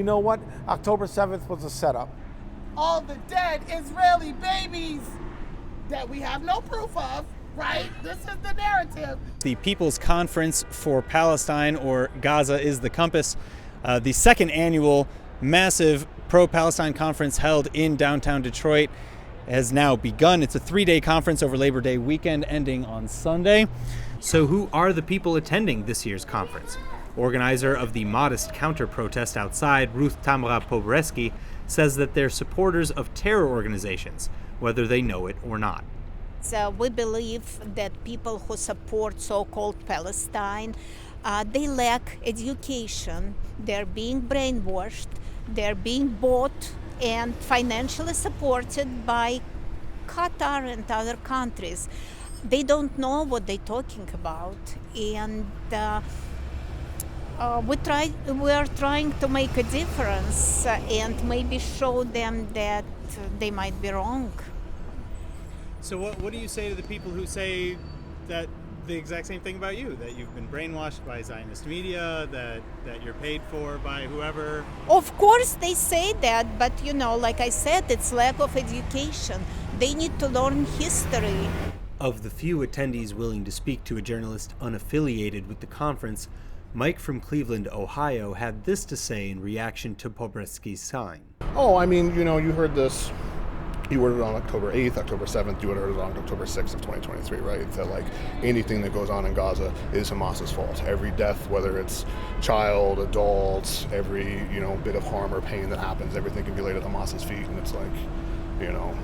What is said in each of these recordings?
know what? October 7th was a setup. All the dead Israeli babies that we have no proof of, right? This is the narrative. The People's Conference for Palestine, or Gaza is the Compass, the second annual massive pro-Palestine conference held in downtown Detroit, has now begun. It's a 3-day conference over Labor Day weekend ending on Sunday. So who are the people attending this year's conference? Organizer of the modest counter-protest outside, Ruth Tamara Pobreski, says that they're supporters of terror organizations, whether they know it or not. So we believe that people who support so-called Palestine, they lack education, they're being brainwashed, they're being bought and financially supported by Qatar and other countries. They don't know what they're talking about, and we are trying to make a difference and maybe show them that they might be wrong. So what do you say to the people who say that the exact same thing about you, that you've been brainwashed by Zionist media, that you're paid for by whoever? Of course they say that, but like I said, it's lack of education. They need to learn history. Of the few attendees willing to speak to a journalist unaffiliated with the conference, Mike from Cleveland, Ohio, had this to say in reaction to Pobreski's sign. Oh, I mean, you heard this. You heard it on October 8th, October 7th, you heard it on October 6th of 2023, right? That anything that goes on in Gaza is Hamas's fault. Every death, whether it's child, adult, every, bit of harm or pain that happens, everything can be laid at Hamas's feet. And it's I don't know.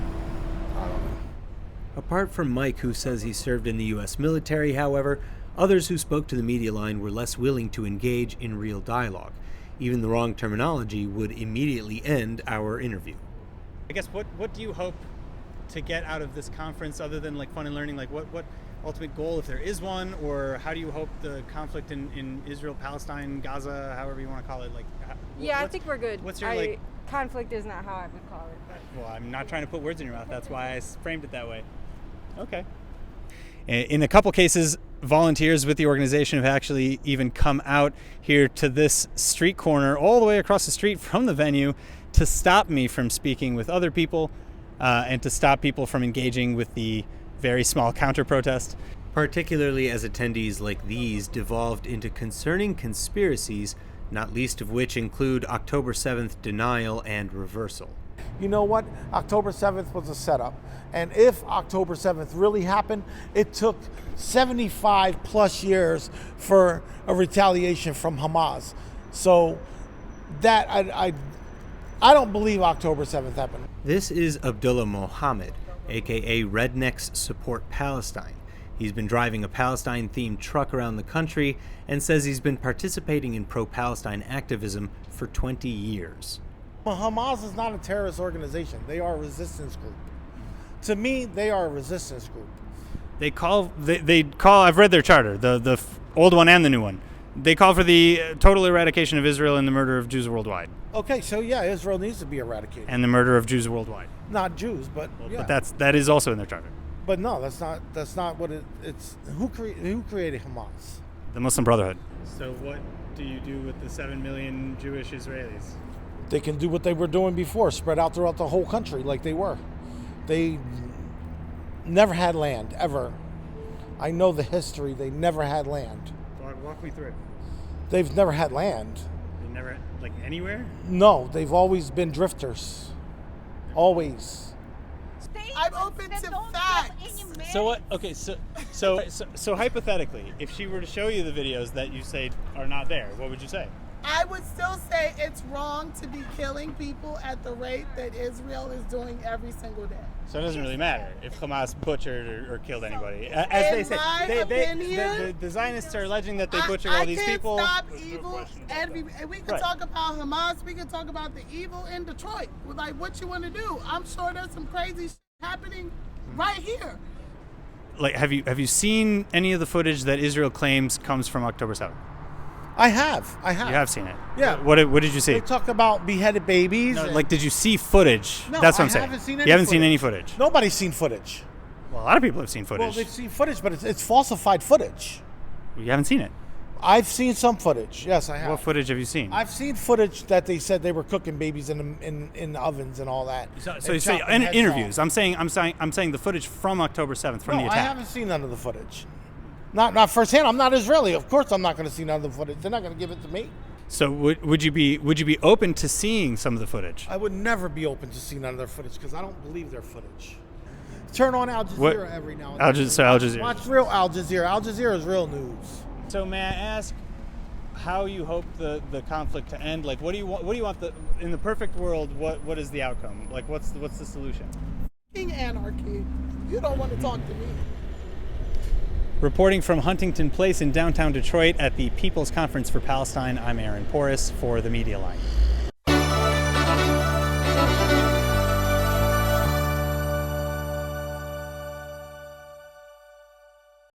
Apart from Mike, who says he served in the U.S. military, however, others who spoke to the media line were less willing to engage in real dialogue. Even the wrong terminology would immediately end our interview. I guess what do you hope to get out of this conference other than fun and learning? What ultimate goal, if there is one, or how do you hope the conflict in Israel, Palestine, Gaza, however you want to call it, I think we're good. What's your conflict is not how I would call it. Well, I'm not trying to put words in your mouth. That's why I framed it that way. Okay. In a couple cases, volunteers with the organization have actually even come out here to this street corner all the way across the street from the venue to stop me from speaking with other people and to stop people from engaging with the very small counter-protest, particularly as attendees like these devolved into concerning conspiracies, not least of which include October 7th denial and reversal. You know what? October 7th was a setup. And if October 7th really happened, it took 75 plus years for a retaliation from Hamas. So that I don't believe October 7th happened. This is Abdullah Mohammed, aka Rednecks Support Palestine. He's been driving a Palestine-themed truck around the country and says he's been participating in pro-Palestine activism for 20 years. Well, Hamas is not a terrorist organization. They are a resistance group. To me, they are a resistance group. They call, I've read their charter, the old one and the new one. They call for the total eradication of Israel and the murder of Jews worldwide. Okay, so yeah, Israel needs to be eradicated. And the murder of Jews worldwide. Not Jews, but yeah. But that is also in their charter. But no, that's not what it's. Who created Hamas? The Muslim Brotherhood. So what do you do with the 7 million Jewish Israelis? They can do what they were doing before, spread out throughout the whole country like they were. They never had land, ever. I know the history. They never had land. Walk me through it. They've never had land. They never, anywhere? No, they've always been drifters. Always. I'm open to facts. So what? Okay, so hypothetically, if she were to show you the videos that you say are not there, what would you say? I would still say it's wrong to be killing people at the rate that Israel is doing every single day. So it doesn't really matter if Hamas butchered or killed anybody. As they say, the Zionists are alleging that they butchered all these people. I can't stop evil, and we can talk about Hamas. We can talk about the evil in Detroit. What you want to do? I'm sure there's some crazy shit happening right here. Have you seen any of the footage that Israel claims comes from October 7th? I have. You have seen it? Yeah. What did you see? They talk about beheaded babies. No, did you see footage? No, that's what I'm saying. Haven't seen any you haven't footage. seen any footage. Nobody's seen footage. Well, a lot of people have seen footage. Well, they've seen footage, but it's falsified footage. You haven't seen it. I've seen some footage. Yes, I have. What footage have you seen? I've seen footage that they said they were cooking babies in ovens and all that. So you say interviews. I'm saying the footage from October 7th from the attack. I haven't seen none of the footage. Not firsthand. I'm not Israeli. Of course, I'm not going to see none of the footage. They're not going to give it to me. So would you be open to seeing some of the footage? I would never be open to see none of their footage because I don't believe their footage. Turn on Al Jazeera every now and then. Al Jazeera. Watch real Al Jazeera. Al Jazeera is real news. So may I ask how you hope the conflict to end? Like, what do you want in the perfect world? What is the outcome? Like, what's the solution? Anarchy. You don't want to talk to me. Reporting from Huntington Place in downtown Detroit at the People's Conference for Palestine, I'm Aaron Porras for the Media Line.